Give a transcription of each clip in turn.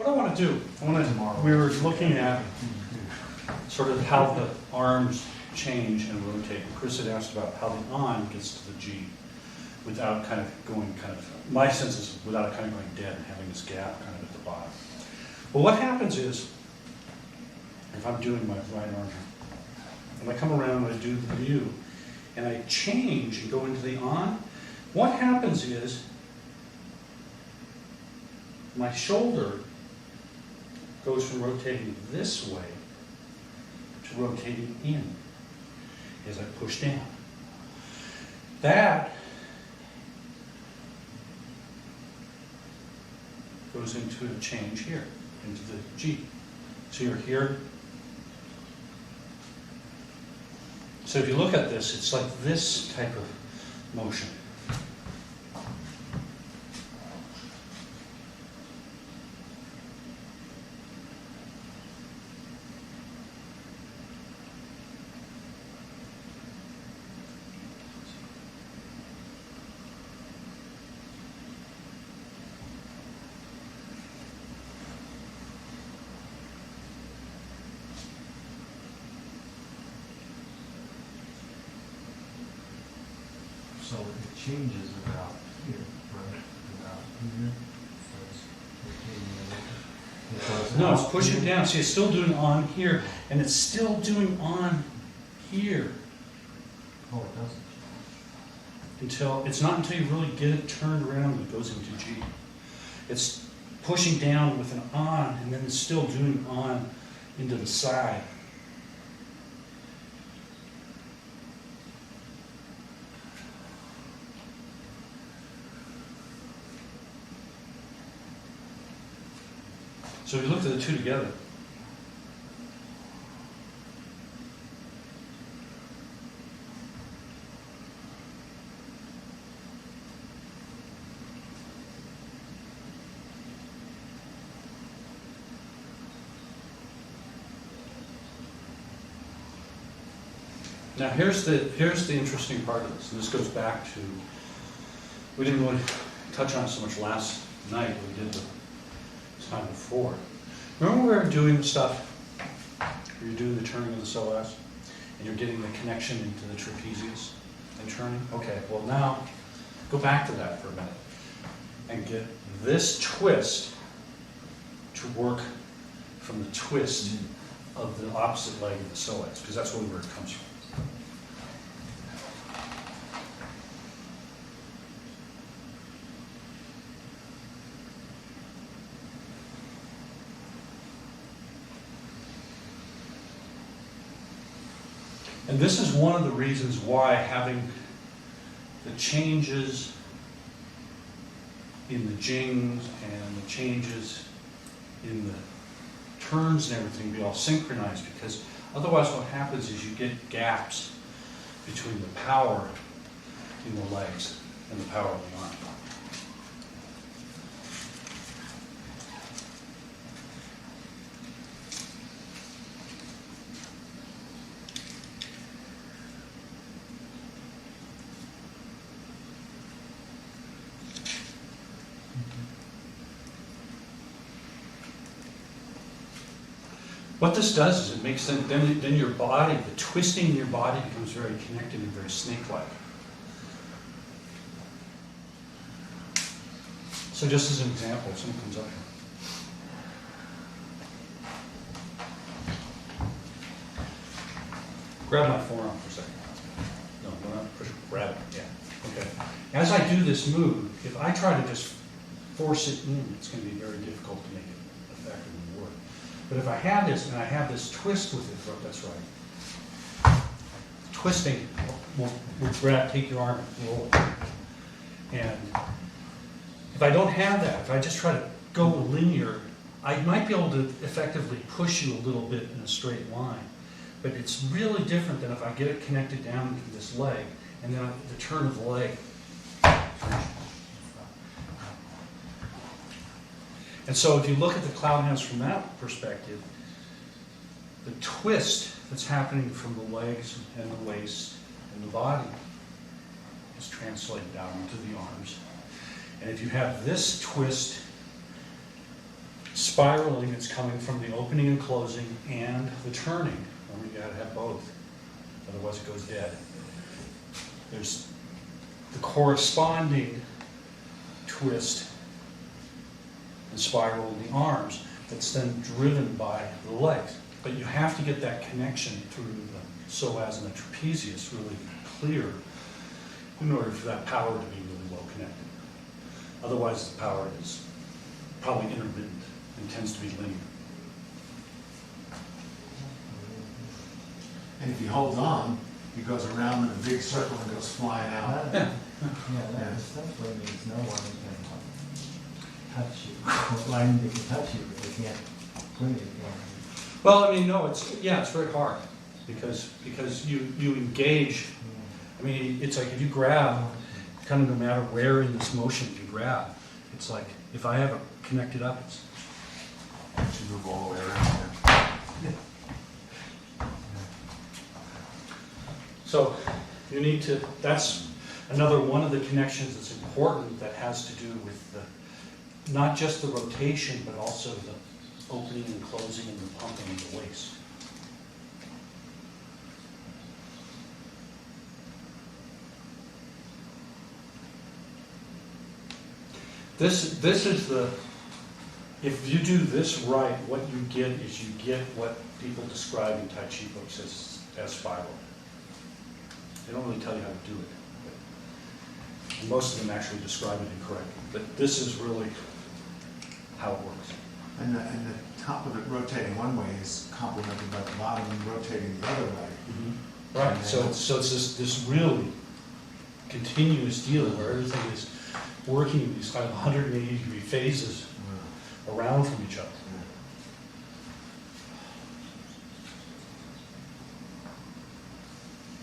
What I want to do, we were looking at sort of how the arms change and rotate. Chris had asked about how the on gets to the G without kind of going my sense is without it kind of going dead and having this gap kind of at the bottom. Well, what happens is, if I'm doing my right arm here, and I come around and I do the mu, and I change and go into the on, what happens is my shoulder goes from rotating this way to rotating in as I push down. That goes into a change here, into the G. So you're here. So if you look at this, it's like this type of motion. So it changes about here, right? About here. So it's No, it's pushing down. See, it's still doing on here, and it's still doing on here. Oh, it doesn't. It's not until you really get it turned around that it goes into G. It's pushing down with an on, and then it's still doing on into the side. So if you look at the two together, now here's the interesting part of this, and this goes back to, we didn't really touch on it so much last night, we did the time before. Remember we were doing the stuff where you're doing the turning of the psoas and you're getting the connection into the trapezius and turning? Okay, well now go back to that for a minute and get this twist to work from the twist of the opposite leg of the psoas, because that's really where it comes from. And this is one of the reasons why having the changes in the jings and the changes in the turns and everything be all synchronized, because otherwise what happens is you get gaps between the power in the legs and the power of the arm. What this does is it makes then your body, the twisting in your body becomes very connected and very snake-like. So just as an example, if someone comes up here. Grab my forearm for a second. No, not push it, grab it, yeah. Okay. As I do this move, if I try to just force it in, it's going to be very difficult to make it effectively work. But if I have this, and I have this twist with it, that's right. Twisting, we'll grab, take your arm and roll it. And if I don't have that, if I just try to go linear, I might be able to effectively push you a little bit in a straight line. But it's really different than if I get it connected down into this leg, and then the turn of the leg. And so if you look at the cloud hands from that perspective, the twist that's happening from the legs and the waist and the body is translated down into the arms. And if you have this twist spiraling is coming from the opening and closing and the turning. And we gotta have both, otherwise it goes dead. There's the corresponding twist and spiral in the arms that's then driven by the legs. But you have to get that connection through the psoas and the trapezius really clear in order for that power to be really well connected. Otherwise, the power is probably intermittent and tends to be linear. And if he holds on, he goes around in a big circle and goes flying out. Yeah. That essentially means no one can touch you. Well, they can touch you, but they can't put it again. Well, I mean, no, it's very hard because you engage. I mean, it's like if you grab, kind of no matter where in this motion you grab, it's like if I have it connected up, it's You move all the way around. so you need to. That's another one of the connections that's important that has to do with the not just the rotation but also the opening and closing and the pumping of the waist. This is the, if you do this right, what you get is you get what people describe in Tai Chi books as spiral. They don't really tell you how to do it. But most of them actually describe it incorrectly. But this is really how it works. And the top of it rotating one way is complemented by the bottom rotating the other way. Right, so it's this really continuous deal where everything is working in these kind of 180-degree phases around from each other.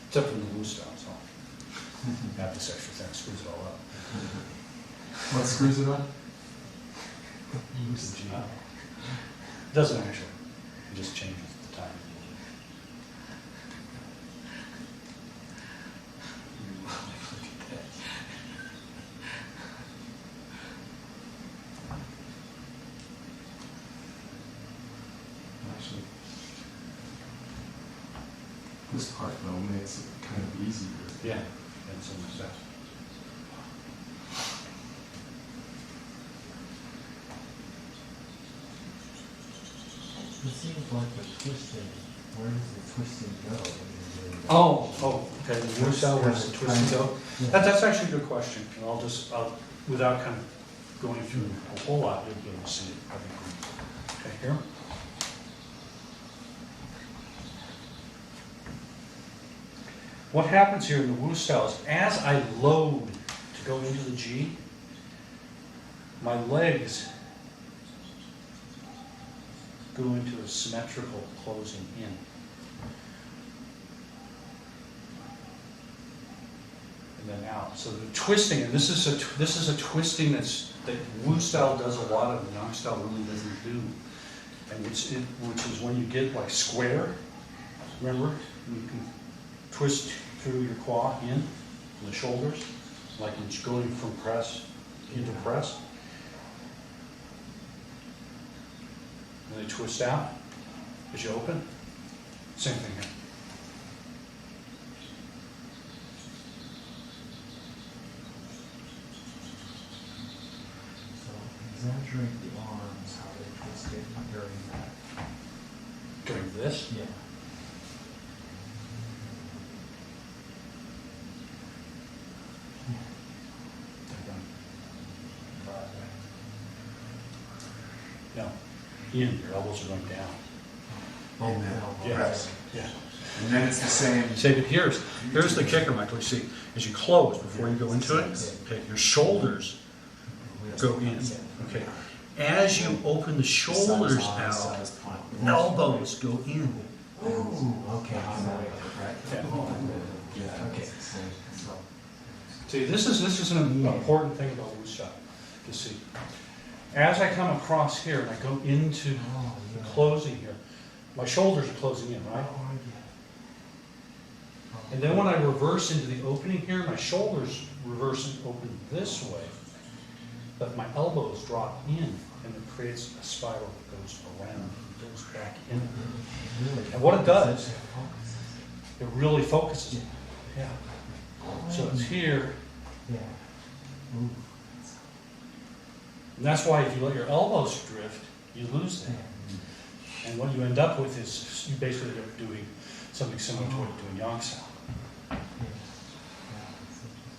Except for the Wu style, so add this extra thing, screws it all up. What screws it up? Use the G. Doesn't actually, it just changes the time. Actually, this part though makes it kind of easier. Yeah, and so much that. It seems like the twisting, where does the twisting go? when you're doing that? Oh, okay, the Wu style, where's the twist and go? Yeah. That's actually a good question, and I'll, without kind of going through a whole lot, you'll be able to see it, I think. Okay, here. What happens here in the Wu style is as I load to go into the G, my legs go into a symmetrical closing in. And then out. So the twisting, and this is a twisting that Wu style does a lot of, and Yang style really doesn't do. And which is when you get like square, remember? You can twist through your quad in, the shoulders, like it's going from press into press. And they twist out as you open. Same thing here. So exaggerate the arms, how they twist it during that. During this, Yeah. no, in, your elbows are going down. And then Yeah. press. Yeah. And then it's the same. Say, but here's the kicker, Michael. You see, as you close before you go into it, okay, your shoulders go in. Okay. As you open the shoulders out, elbows go in. Ooh, okay. Yeah. Okay. So, See, this is an important thing about Wu style to see. As I come across here and I go into the closing here, my shoulders are closing in, right? And then when I reverse into the opening here, my shoulders reverse and open this way. but my elbows drop in, and it creates a spiral that goes around, and goes back in. Really. And what it does, Focus. it really focuses it. Yeah. So it's here, Yeah. Ooh. and that's why if you let your elbows drift, you lose that. Yeah. And what you end up with is you basically end up doing something similar to what you do in Yang Sao. Yeah. Yeah, it's interesting.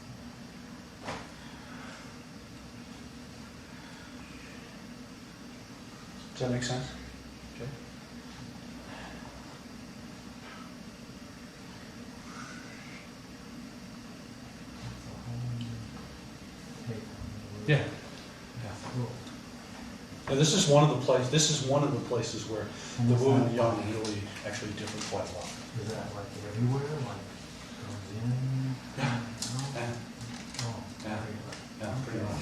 Does that make sense? Okay. That's a whole new take on the Yeah. word. Cool. Yeah, this is one of the places where And the is Wu and that the Yang really actually differ quite a lot. Is that like everywhere, like goes in? Yeah. Out? Yeah. Oh, Yeah. everywhere. Yeah, pretty much.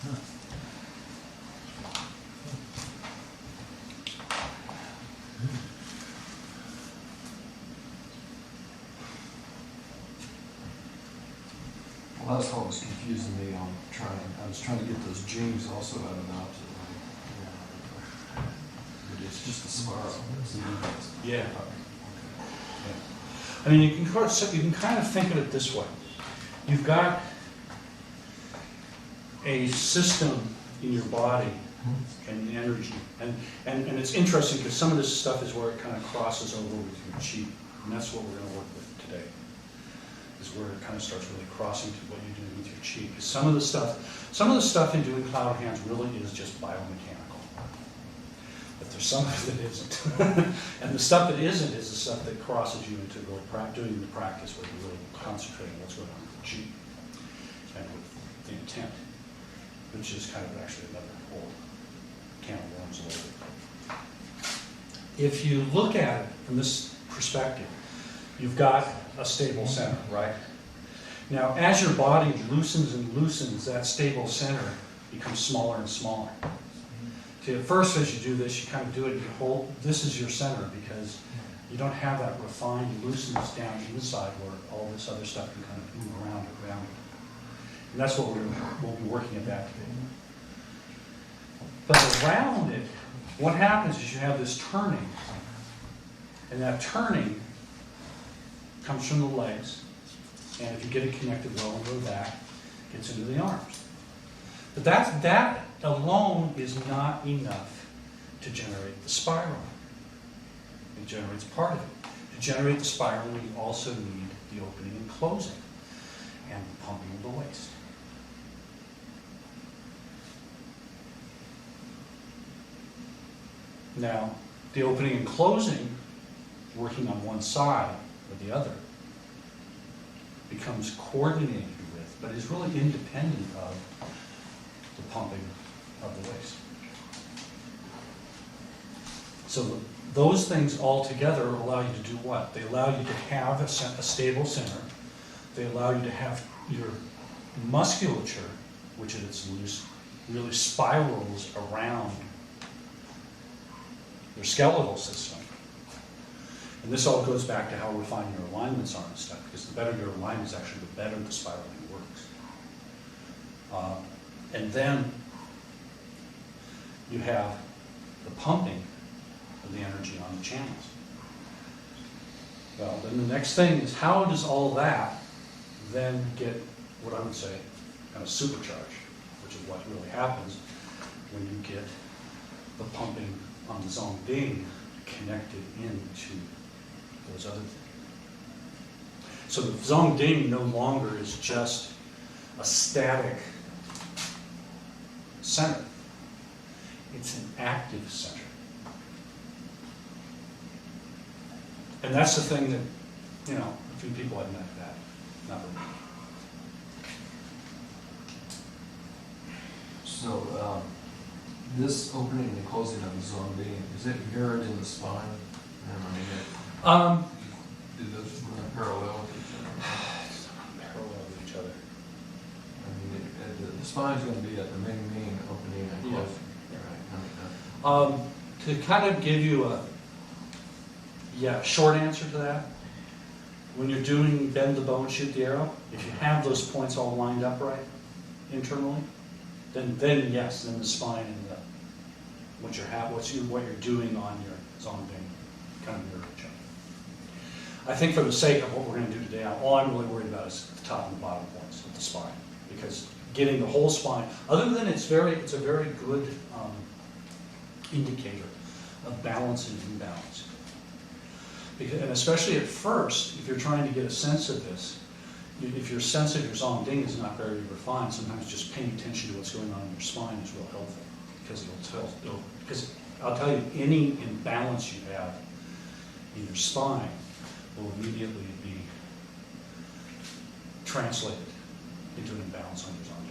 Yeah. Huh. Well, that's what was confusing me on I was trying to get those jings also out of the opposite way. But it's just a spiral. Yeah. I mean, you can kind of think of it this way. You've got a system in your body and energy. And it's interesting because some of this stuff is where it kind of crosses over with your chi. And that's what we're going to work with today. Is where it kind of starts really crossing to what you're doing with your chi. Because some of the stuff in doing cloud hands really is just biomechanical. But there's some of it that isn't. And the stuff that isn't is the stuff that crosses you into really doing the practice where you're really concentrating on what's going on with the chi and with the intent, which is kind of actually another whole can of worms a little bit. If you look at it from this perspective, you've got a stable center, right? Now, as your body loosens and loosens, that stable center becomes smaller and smaller. See, at first, as you do this, you kind of do it, you hold, this is your center because you don't have that refined looseness down inside where all this other stuff can kind of move around it. And that's what we'll be working at that today. But around it, what happens is you have this turning, and that turning comes from the legs, and if you get it connected well into the back, it gets into the arms. But that alone is not enough to generate the spiral. It generates part of it. To generate the spiral, you also need the opening and closing, and the pumping of the waist. Now, the opening and closing, working on one side or the other, becomes coordinated with, but is really independent of the pumping of the waist. So those things all together allow you to do what? They allow you to have a stable center. They allow you to have your musculature, which at its loose, really spirals around your skeletal system. And this all goes back to how refined your alignments are and stuff, because the better your alignment is actually, the better the spiraling works. And then you have the pumping of the energy on the channels. Well, then the next thing is, how does all that then get, what I would say, kind of supercharged, which is what really happens when you get the pumping on the Zongding connected into those other things. So the Zongding no longer is just a static center. It's an active center. And that's the thing that, you know, a few people have met that, not really. So, this opening and closing of the Zongding, is it mirrored in the spine? I mean, do those run parallel with each other? Parallel with each other. I mean, the spine's going to be at the main opening and Yeah. closing. Right. To kind of give you a short answer to that, when you're doing bend the bow and shoot the arrow, if you have those points all lined up right, internally, then yes, then the spine and the, what you're doing on your zongbing kind of mirror each other. I think for the sake of what we're going to do today, all I'm really worried about is the top and the bottom points of the spine, because getting the whole spine, other than it's a very good indicator of balance and imbalance. And especially at first, if you're trying to get a sense of this, if your sense of your zongding is not very refined, sometimes just paying attention to what's going on in your spine is real helpful, because because I'll tell you, any imbalance you have in your spine will immediately be translated into an imbalance on your zongding.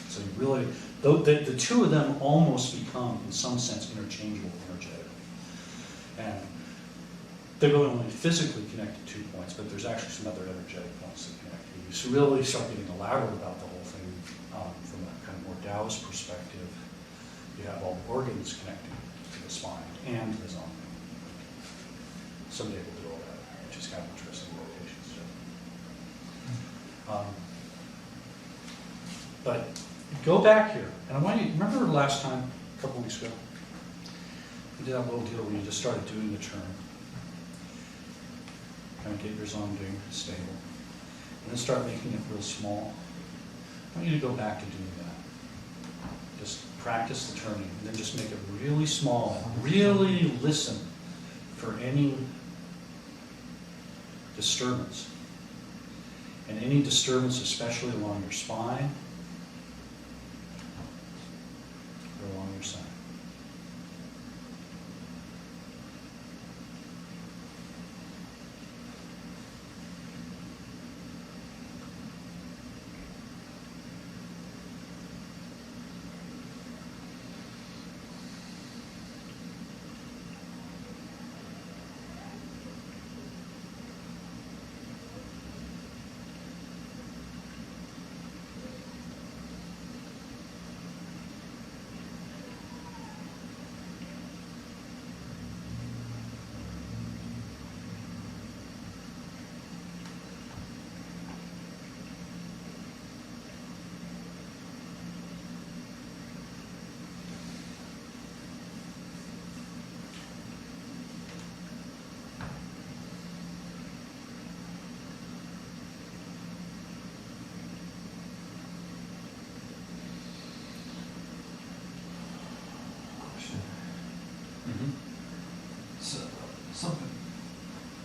So you really, the two of them almost become, in some sense, interchangeable energetically. And they really only physically connect to 2 points, but there's actually some other energetic points that connect. You so really start getting elaborate about the whole thing from a kind of more Taoist perspective. You have all the organs connecting to the spine and the zongding. Someday we'll do all that, which is kind of interesting meditation stuff. But go back here, and I want you, remember last time, a couple weeks ago, we did that little deal where you just started doing the turn. Kind of get your zongding stable. And then start making it real small. I want you to go back to doing that. Just practice the turning, and then just make it really small. And really listen for any disturbance. And any disturbance, especially along your spine or along your side.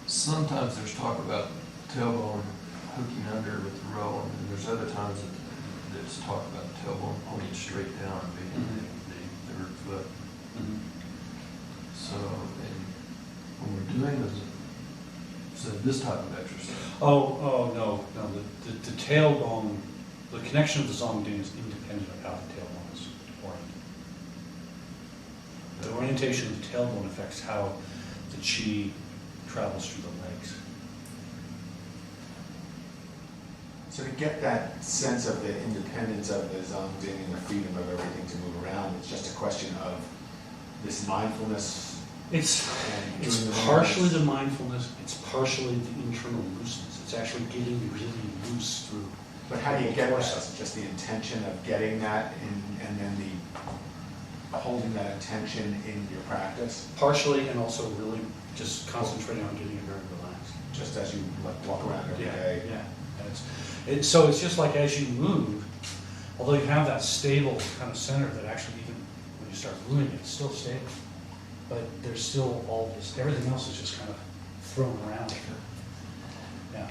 Sometimes there's talk about tailbone hooking under with the row, and there's other times that there's talk about the tailbone pointing straight down, being the third foot. So, when we're doing this type of exercise. No. The tailbone, the connection of the zongding is independent of how the tailbone is oriented. The orientation of the tailbone affects how the qi travels through the legs. So to get that sense of the independence of the zongding and the freedom of everything to move around, it's just a question of this mindfulness. It's partially the mindfulness, it's partially the internal looseness. It's actually getting really loose through. But how do you get that? Is it just the intention of getting that and then holding that intention in your practice? Partially, and also really just concentrating on getting it very relaxed. Just as you walk around every day. Yeah. And so it's just like as you move, although you have that stable kind of center that actually even when you start moving, it's still stable. But there's still all this, everything else is just kind of thrown around. Yeah.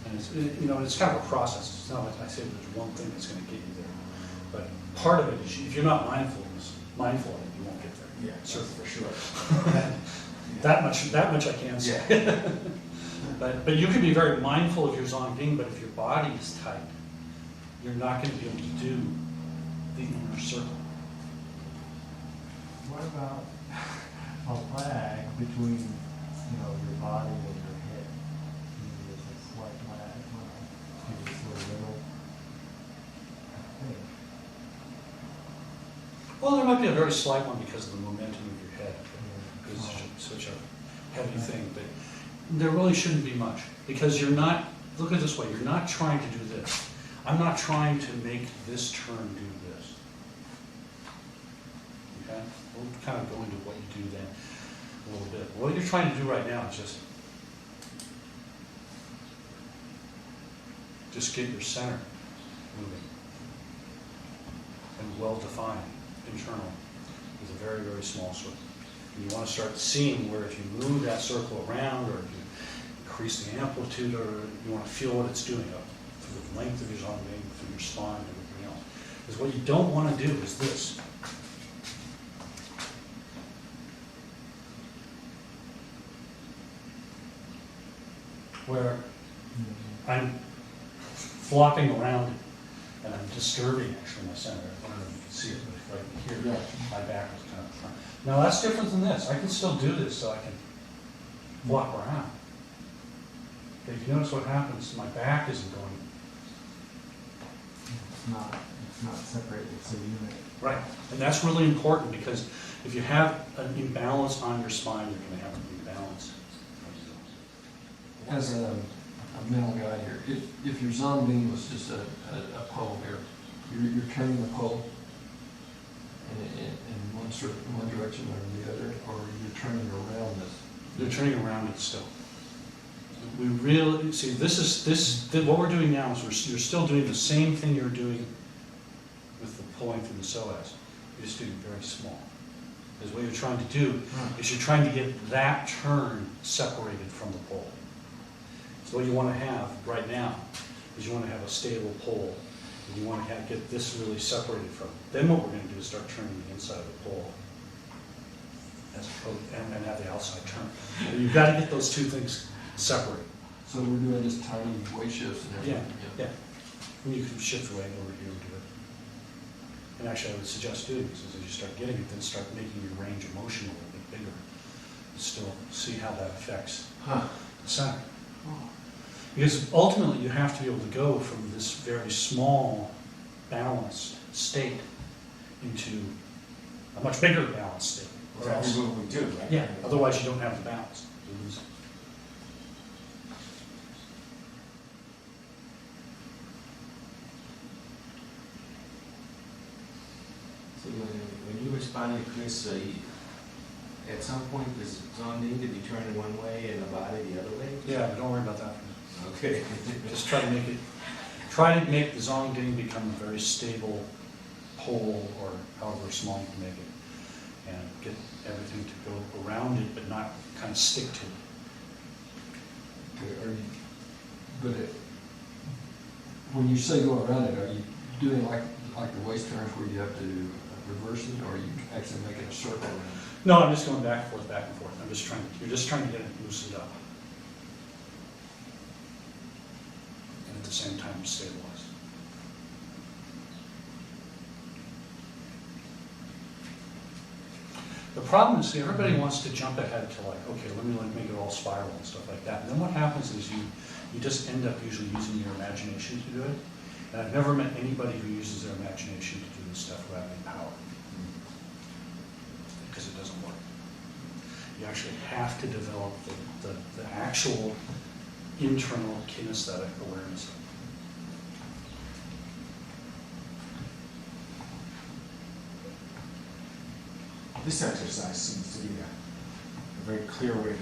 And it's, it's kind of a process. It's not like I say there's one thing that's going to get you there. But part of it is if you're not mindful of it, you won't get there. Yeah, certainly for sure. That much I can say. Yeah. But you can be very mindful of your zongding, but if your body is tight, you're not going to be able to do the inner circle. What about a lag between, your body and your head? There's a slight lag, maybe sort of little, I think. Well, there might be a very slight one because of the momentum of your head. It's such a heavy thing, but there really shouldn't be much because you're not look at it this way, you're not trying to do this. I'm not trying to make this turn do this. Okay? We'll kind of go into what you do then a little bit. What you're trying to do right now is just get your center moving and well-defined, internal, with a very, very small circle. And you want to start seeing where if you move that circle around, or if you increase the amplitude, or you want to feel what it's doing up through the length of your zone being, through your spine, and everything else. Because what you don't want to do is this. Where I'm flopping around and I'm disturbing actually my center. I don't know if you can see it, but right here, my back is kind of front. Now that's different than this. I can still do this so I can flop around. But if you notice what happens, my back isn't going. It's not separated, it's a unit. Right, and that's really important because if you have an imbalance on your spine, you're going to have an imbalance. As a mental guide here, if your zone beam was just a pole here, you're turning the pole in one direction or the other, or you're turning around this. You're turning around it still. We really see what we're doing now is you're still doing the same thing you're doing with the pulling through the psoas. You're just doing it very small. Because what you're trying to do is you're trying to get that turn separated from the pole. So what you want to have right now is you want to have a stable pole, and you want to get this really separated from it. Then what we're going to do is start turning the inside of the pole, and have the outside turn. And you've got to get those two things separated. So we're doing just tiny weight shifts and everything. Yeah. And you can shift the weight over here and do it. And actually, I would suggest doing this is as you start getting it, then start making your range of motion a little bit bigger. Still see how that affects the center. Because ultimately, you have to be able to go from this very small, balanced state into a much bigger balanced state. Or else, every move we do, right? Yeah, otherwise you don't have the balance. You lose it. So when you respond to Chris, at some point does zone need to be turned one way and the body the other way? Yeah, don't worry about that. Okay. Just try to make the zongding become a very stable pole, or however small you can make it, and get everything to go around it, but not kind of stick to it. When you say go around it, are you doing like the waist turns where you have to reverse it, or are you actually making a circle around it? No, I'm just going back and forth, back and forth. You're just trying to get it loosened up. And at the same time, stabilize. The problem is, see, everybody wants to jump ahead to like, okay, let me make it all spiral and stuff like that. And then what happens is you just end up usually using your imagination to do it. And I've never met anybody who uses their imagination to do this stuff without any power. Because it doesn't work. You actually have to develop the actual internal kinesthetic awareness. This exercise seems to be a very clear way to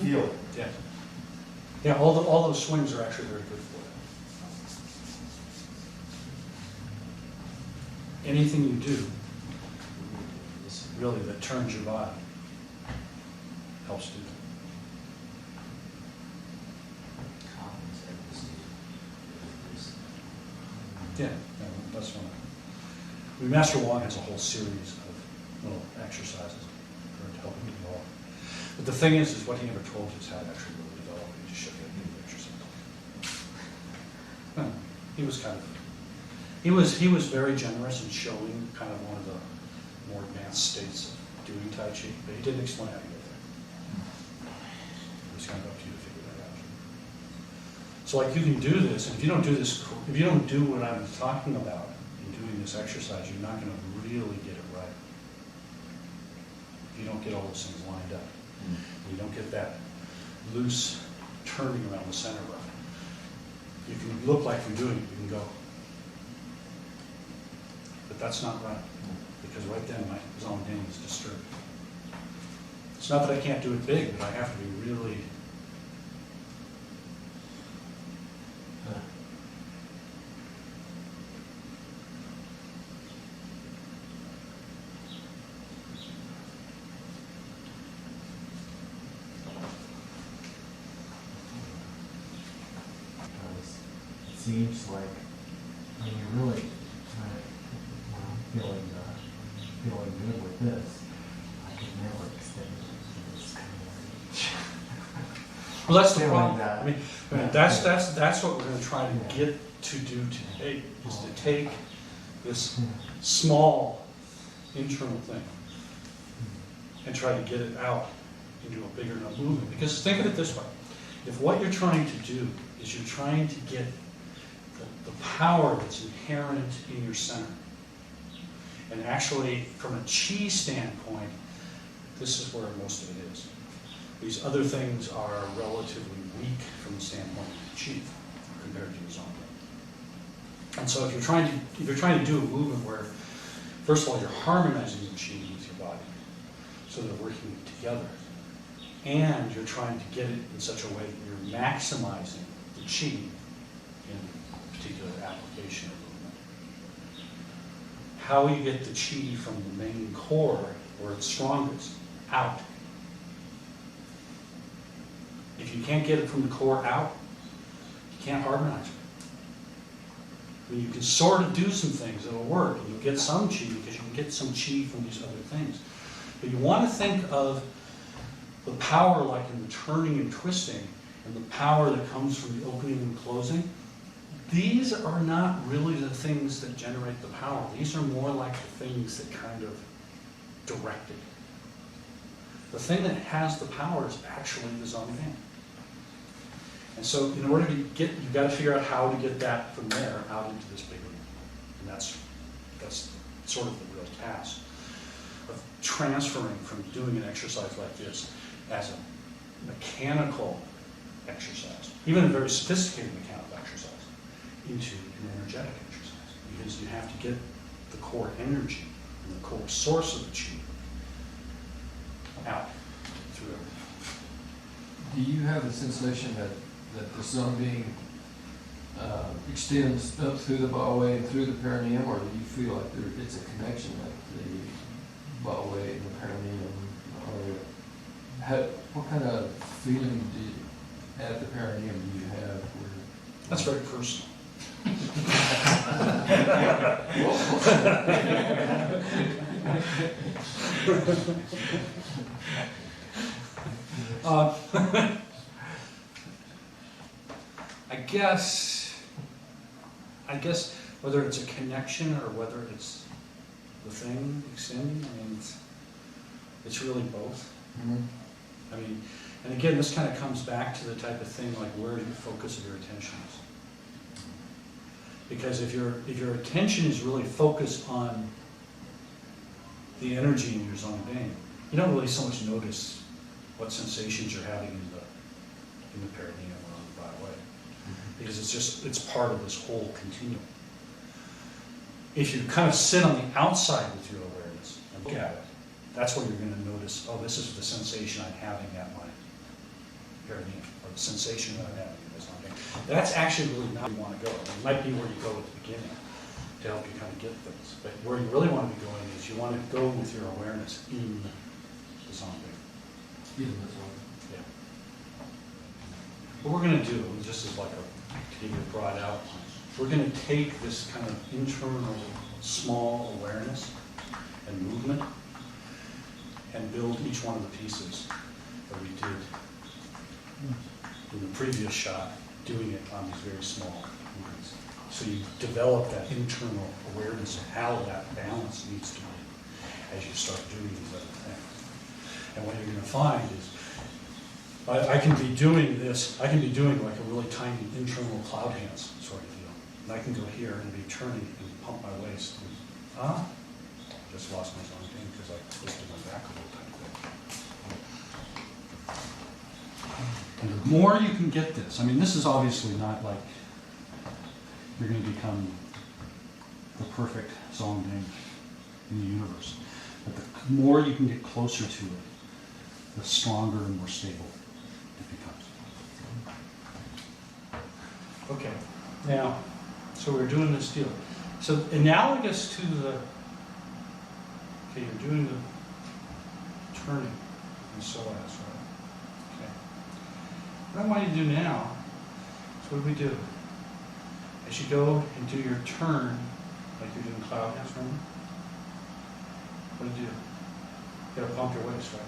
feel it. Yeah. Yeah, all those swings are actually very good for it. Anything you do, really, that turns your body, helps do that. Yeah, that's one. Master Wong has a whole series of little exercises for helping you develop. But the thing is what he never told you is how to actually really develop it. He just showed you how to do the exercise. He was very generous in showing kind of one of the more advanced states of doing Tai Chi, but he didn't explain how to get there. It was kind of up to you to figure that out. So like you can do this, and if you don't do this, if you don't do what I'm talking about in doing this exercise, you're not going to really get it right. If you don't get all those things lined up, you don't get that loose turning around the center right. You can look like you're doing it, you can go. But that's not right, because right then my zone being is disturbed. It's not that I can't do it big, but I have to be really. Because it seems like when you're really kind of feeling good with this, I could never extend it to this kind of range. Well, that's the Feeling problem. that. I mean, that's what we're going to try to get to do today, is to take this small internal thing and try to get it out into a bigger enough movement. Because think of it this way. If what you're trying to do is you're trying to get the power that's inherent in your center, and actually from a chi standpoint, this is where most of it is. These other things are relatively weak from the standpoint of the chi compared to your zone. And so if you're trying to do a movement where, first of all, you're harmonizing the chi with your body, so they're working together, and you're trying to get it in such a way that you're maximizing the chi in a particular application of movement. How you get the chi from the main core, where it's strongest, out. If you can't get it from the core out, you can't harmonize it. I mean, you can sort of do some things that'll work, and you'll get some chi because you can get some chi from these other things. But you want to think of the power like in the turning and twisting, and the power that comes from the opening and closing. These are not really the things that generate the power. These are more like the things that kind of direct it. The thing that has the power is actually the zone band. And so in order to get, you've got to figure out how to get that from there out into this big room. And that's sort of the real task of transferring from doing an exercise like this as a mechanical exercise, even a very sophisticated mechanical exercise, into an energetic exercise. Because you have to get the core energy and the core source of the chi out through everything. Do you have the sensation that the zone being extends up through the bowway and through the perineum, or do you feel like it's a connection at the bowway and the perineum? Or what kind of feeling at the perineum do you have? That's very personal. I guess whether it's a connection or whether it's the thing extending, I mean, it's really both. Mm-hmm. I mean, and again, this kind of comes back to the type of thing like where the focus of your attention is. Because if your attention is really focused on the energy in your zone vein, you don't really so much notice what sensations you're having in the perineum or on the byway, because it's part of this whole continuum. If you kind of sit on the outside with your awareness and look at it, that's where you're going to notice, oh, this is the sensation I'm having at my perineum, or the sensation that I'm having in my zone vein. That's actually really not where you want to go. It might be where you go at the beginning to help you kind of get things, but where you really want to be going is you want to go with your awareness in the zone vein. Yeah. What we're going to do, just as like to give you a broad outline, we're going to take this kind of internal small awareness and movement and build each one of the pieces that we did in the previous shot, doing it on these very small movements. So you develop that internal awareness of how that balance needs to be as you start doing these other things. And what you're going to find is, I can be doing this, I can be doing like a really tiny internal cloud hands sort of deal. And I can go here and be turning and pump my waist. And, just lost my zone thing because I twisted my back a little bit. And the more you can get this, I mean, this is obviously not like you're going to become the perfect zongding in the universe. But the more you can get closer to it, the stronger and more stable it becomes. Okay, now, so we're doing this deal. So analogous to the, okay, you're doing the turning and so as, right? Okay. What I want you to do now is what do we do? As you go and do your turn, like you're doing cloud hands, remember? What do? You gotta pump your waist, right?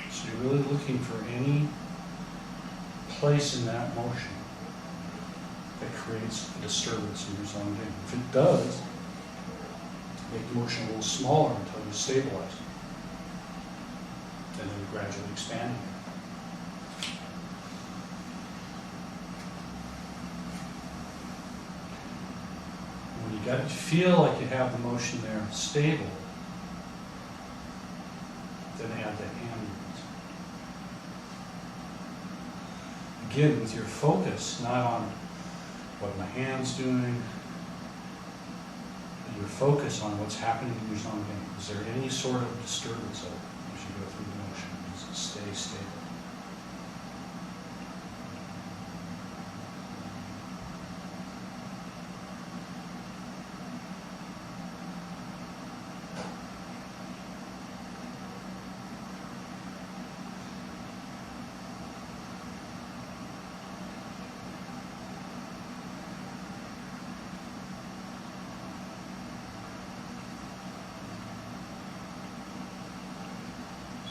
So you're really looking for any place in that motion that creates a disturbance in your zongding. If it does, make the motion a little smaller until you stabilize it. And then gradually expanding it. When you feel like you have the motion there stable, then add the hand movement. Again, with your focus not on what my hand's doing, but your focus on what's happening in your zongding. Is there any sort of disturbance of it as you go through the motion? Does it stay stable?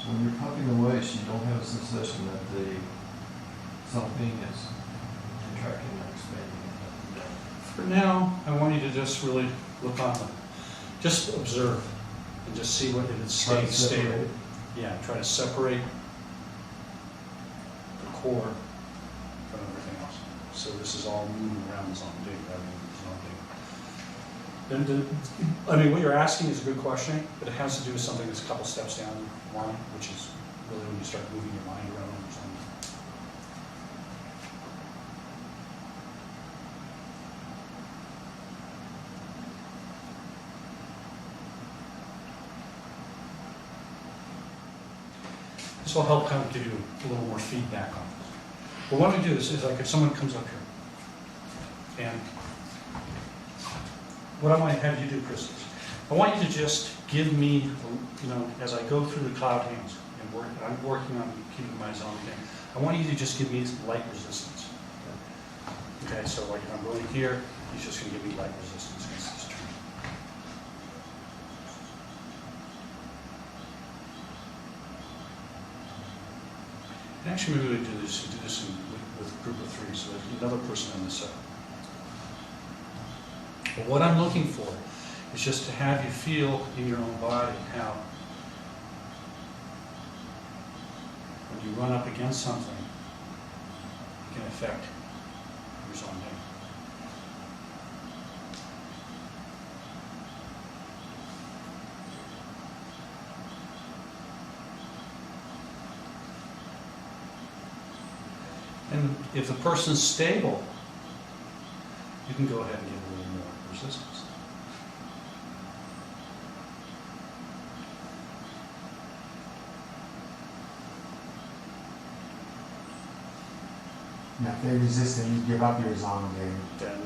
When you're pumping the waist, you don't have a sensation that the something is contracting or expanding. For now, I want you to just really look on the, just observe and just see what if it's Try to staying stable. separate. Yeah, try to separate the core from everything else. So this is all moving around the zongding rather than the zongding. I mean, what you're asking is a good question, but it has to do with something that's a couple steps down the line, which is really when you start moving your mind around or something. This will help kind of give you a little more feedback on this. But what we do is like if someone comes up here, and what I want to have you do, Chris, is I want you to just give me, as I go through the cloud hands and I'm working on keeping my zongding. I want you to just give me light resistance. Okay, so like if I'm going here, he's just going to give me light resistance against this turn. And actually, maybe we do this with a group of three, so there's another person on this side. But what I'm looking for is just to have you feel in your own body how when you run up against something, it can affect your zongding. And if the person's stable, you can go ahead and give a little more resistance. Now, if they resist and you give up your zongding, Then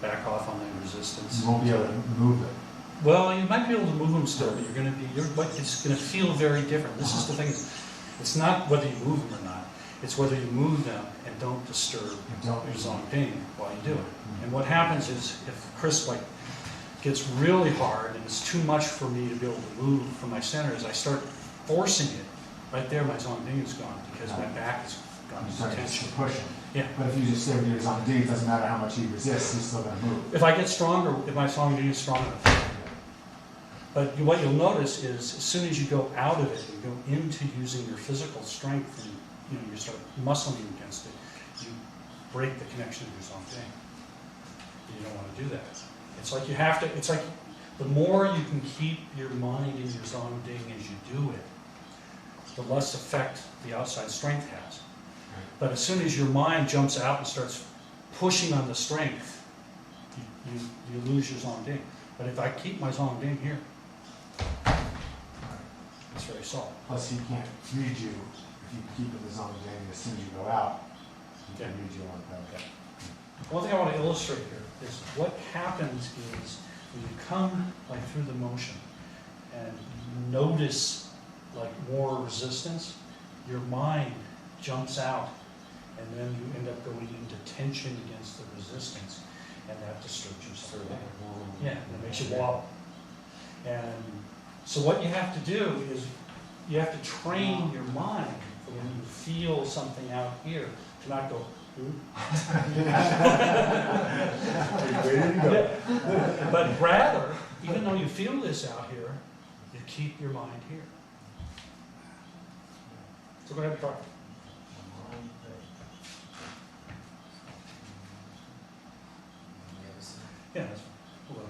back off on that resistance. you won't be able to move it. Well, you might be able to move them still, but it's going to feel very different. This is the thing, it's not whether you move them or not. It's whether you move them and don't disturb your zongding while you do it. And what happens is, if Chris like gets really hard and it's too much for me to be able to move from my center, as I start forcing it, right there my zongding is gone because my back is gone You to start tension. just pushing. Yeah. But if you just stay with your zongding, it doesn't matter how much he resists, he's still gonna move. If I get stronger, if my zongding is strong enough. But what you'll notice is, as soon as you go out of it and go into using your physical strength, and you start muscling against it, you break the connection to your zongding. You don't want to do that. It's like you have to. It's like the more you can keep your mind in your zongding as you do it, the less effect the outside strength has. But as soon as your mind jumps out and starts pushing on the strength, you lose your zongding. But if I keep my zongding here, it's very solid. Plus, he can't read you if you keep it the zongding. As soon as you go out, he can read you on that. Okay. One thing I want to illustrate here is what happens is when you come like through the motion and you notice like more resistance, your mind jumps out and then you end up going into tension against the resistance, and that disturbs your zongding. Yeah, and it makes you wobble. And so what you have to do is you have to train your mind for when you feel something out here to not go, ooh. Yeah. But rather, even though you feel this out here, you keep your mind here. So go ahead and try. Yeah, that's a little.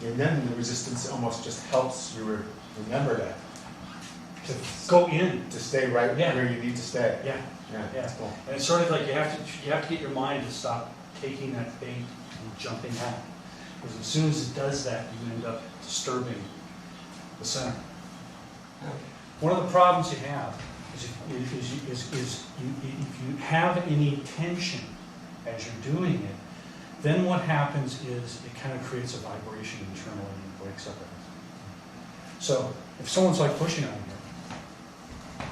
And then the resistance almost just helps you remember that. To go in. To stay right Yeah. where you need to stay. Yeah. Yeah, that's cool. And it's sort of like you have to get your mind to stop taking that bait and jumping out. Because as soon as it does that, you end up disturbing the center. One of the problems you have is if you have any tension as you're doing it, then what happens is it kind of creates a vibration internally and breaks up everything. So if someone's like pushing on here,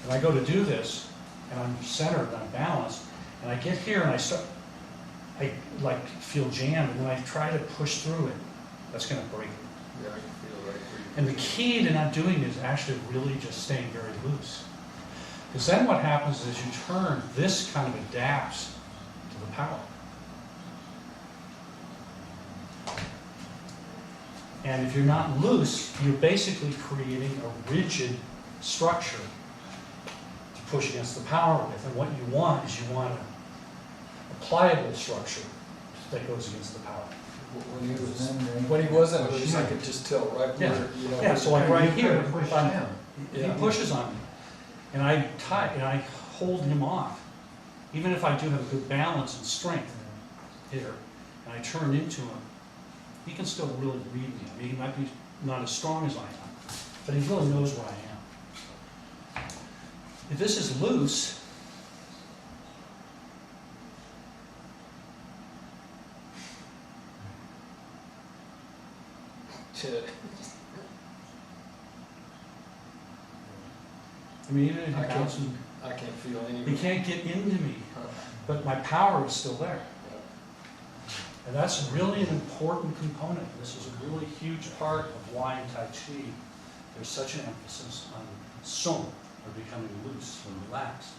and I go to do this, and I'm centered and I'm balanced, and I get here and I like feel jammed, and then I try to push through it, that's going to break it. Yeah, I can feel right where you. And the key to not doing it is actually really just staying very loose. Because then what happens is you turn, this kind of adapts to the power. And if you're not loose, you're basically creating a rigid structure to push against the power with. And what you want is you want a pliable structure that goes against the power. When he wasn't loose, I could just tell right Yeah. where, you know. Yeah, so like right here, Push if I'm- him. if he pushes on me, and I hold him off, even if I do have a good balance and strength here, and I turn into him, he can still really read me. I mean, he might be not as strong as I am, but he really knows where I am. If this is loose, I mean, even if he I can't- bounces, I can't feel any. he can't get into me, but my power is still there. And that's really an important component. This is a really huge part of why in Tai Chi there's such an emphasis on song, or becoming loose or relaxed.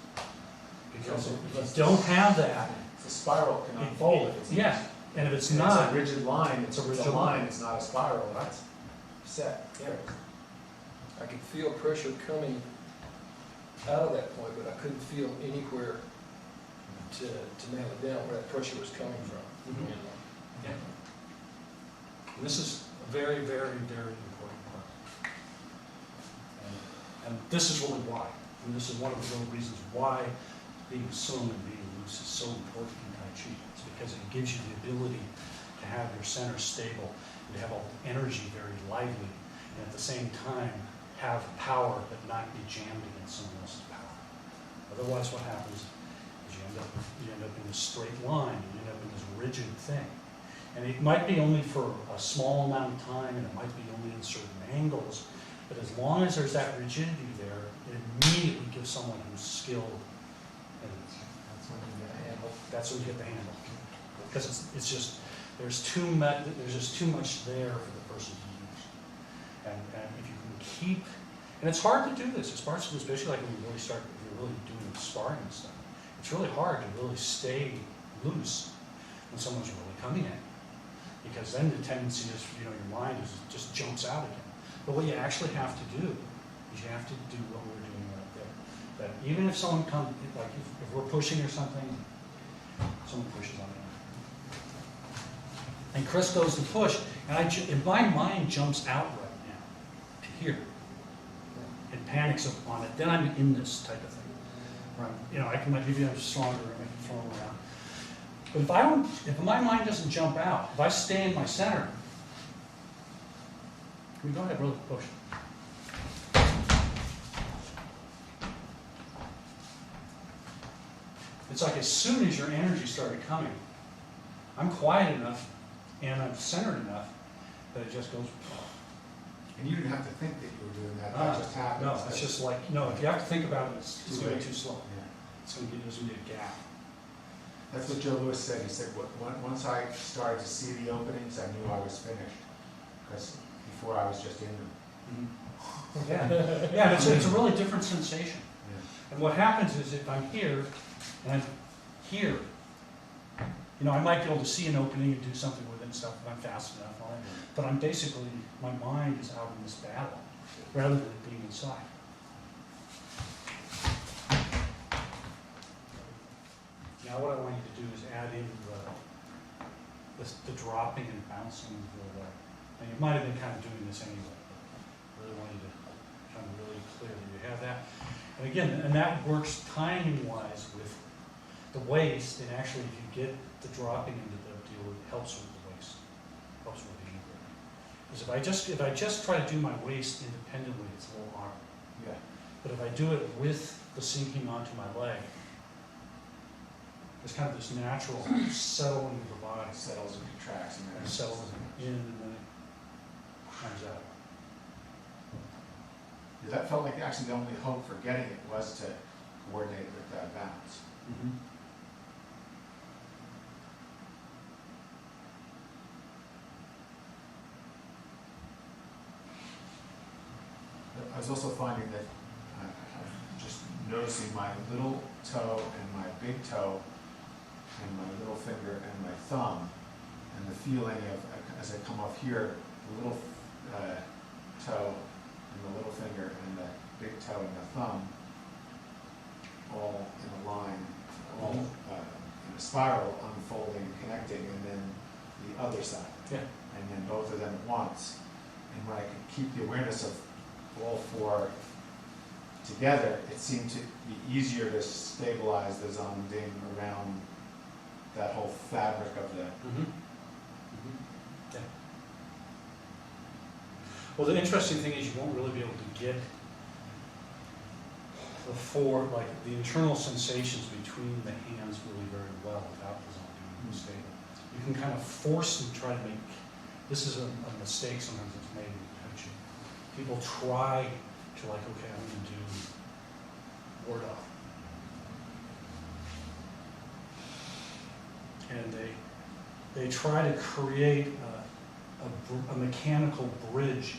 Because if you don't have that, The spiral cannot it fold if it's yeah, and if it's It's not, a rigid line, it's a rigid rigid line, line. it's not a spiral, that's set. I could feel pressure coming out of that point, but I couldn't feel anywhere to nail it down where that pressure was coming from. Mhm. You know? yeah. And this is a very, very, very important part. And this is really why. And this is one of the real reasons why being sung and being loose is so important in Tai Chi. It's because it gives you the ability to have your center stable, and to have all the energy very lively, and at the same time have power but not be jammed against someone else's power. Otherwise what happens is you end up in this straight line, you end up in this rigid thing. And it might be only for a small amount of time, and it might be only in certain angles, but as long as there's that rigidity there, it immediately gives someone who's skilled, and That's when you get a handle. that's when you get the handle. Because it's just, there's just too much there for the person to use. And if you can keep, and it's hard to do this, especially like when you really start, if you're really doing sparring and stuff. It's really hard to really stay loose when someone's really coming at you. Because then the tendency is, your mind just jumps out again. But what you actually have to do is you have to do what we're doing right there. That even if someone comes, like if we're pushing or something, someone pushes on you. And Chris goes to push, and my mind jumps out right now to here. It panics on it. Then I'm in this type of thing. Right? Maybe I'm stronger, I can throw them around. But if my mind doesn't jump out, if I stay in my center, can we go ahead, really push? It's like as soon as your energy started coming, I'm quiet enough and I'm centered enough that it just goes. And you didn't have to think that you were doing that, that just happens. No, it's just like, if you have to think about it, it's going to be too slow. Yeah. There's going to be a gap. That's what Joe Lewis said. He said, once I started to see the openings, I knew I was finished. Because before I was just in them. Mm-hmm. Yeah, it's a really different sensation. Yeah. And what happens is if I'm here, and I'm here, I might be able to see an opening and do something with it and stuff if I'm fast enough, all that. But I'm basically, my mind is out in this battle, rather than it being inside. Now what I want you to do is add in the dropping and bouncing. And you might have been kind of doing this anyway, but I really want you to kind of really clear that you have that. And again, and that works timing-wise with the waist, and actually if you get the dropping into the deal, it helps with the waist, helps with the ankle. Because if I just try to do my waist independently, it's a little hard. Yeah. But if I do it with the sinking onto my leg, there's kind of this natural settling of the body. It settles and contracts and And then it settles in and then it comes out. that felt like actually the only hope for getting it was to coordinate with that bounce. Mm-hmm. I was also finding that I'm just noticing my little toe and my big toe and my little finger and my thumb, and the feeling of, as I come off here, the little toe and the little finger and the big toe and the thumb all in a line, all in a spiral, unfolding, connecting, and then the other side. Yeah. And then both of them at once. And when I could keep the awareness of all four together, it seemed to be easier to stabilize the zongding around that whole fabric of the... Mm-hmm. Mm-hmm. Yeah. Well, the interesting thing is you won't really be able to get the four, like the internal sensations between the hands really very well without the zongding being stable. You can kind of force and try to make, this is a mistake sometimes that's made in coaching. People try to like, okay, I'm going to do ward up. And they try to create a mechanical bridge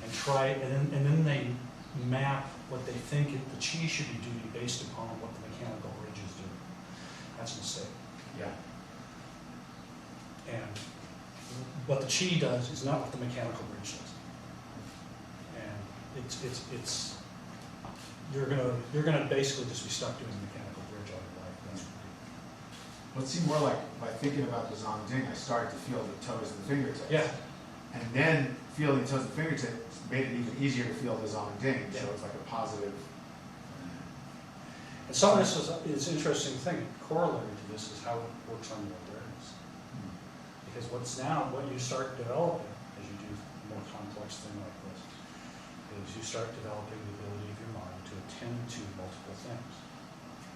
and try, and then they map what they think the chi should be doing based upon what the mechanical bridge is doing. That's a mistake. Yeah. And what the chi does is not what the mechanical bridge does. And it's you're gonna basically just be stuck doing the mechanical bridge all your life. That's what Well, it seemed more like by thinking about the zongding, I started to feel the toes and the fingertips. Yeah. And then feeling the toes and fingertips made it even easier to feel the zongding. Yeah. So it's like a positive. And some of this is an interesting thing, corollary to this is how it works on your awareness. Because what you start developing as you do a more complex thing like this, is you start developing the ability of your mind to attend to multiple things.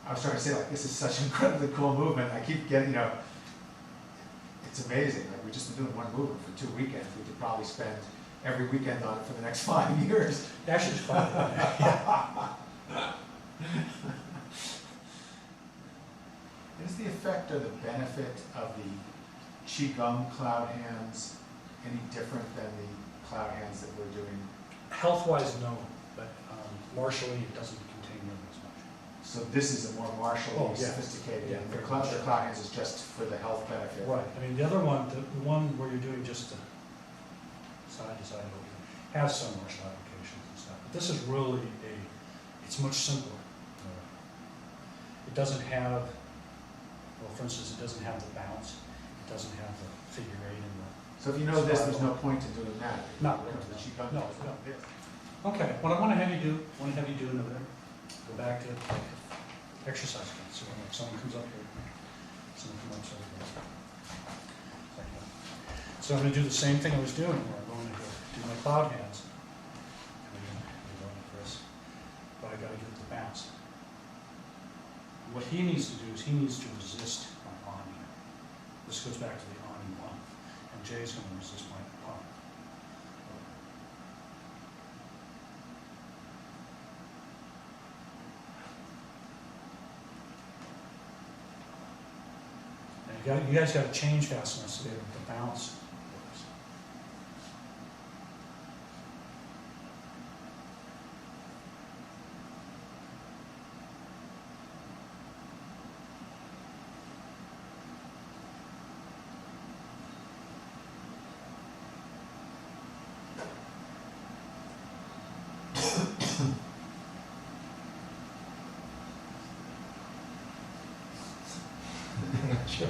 I was trying to say, like, this is such an incredibly cool movement. I keep getting, it's amazing. Like, we've just been doing one movement for 2 weekends. We could probably spend every weekend on it for the next 5 years. Actually, it's fun. Is the effect or the benefit of the Qigong cloud hands any different than the cloud hands that we're doing? Health-wise, no, but martially, it doesn't contain them as much. So this is a more martially Oh, yeah. sophisticated, Yeah, and very the much. cloud hands is just for the health benefit. Right, I mean, the other one, the one where you're doing just the side to side movement, has some martial applications and stuff. But this is really it's much simpler. It doesn't have, well, for instance, it doesn't have the bounce, it doesn't have the figure eight and the. So if you know this, there's no point in doing that. Not When it really, comes to Qigong, no, there's no. this. Okay, what I want to have you do in a minute, go back to exercise class. So when someone comes up here, someone come up, so like that. So I'm going to do the same thing I was doing, where I'm going to do my cloud hands. And I'm going like this, but I got to get the bounce. What he needs to do is he needs to resist my on here. This goes back to the on and on, and Jay's going to resist my on. You guys got to change fast enough so that the bounce works. Sure.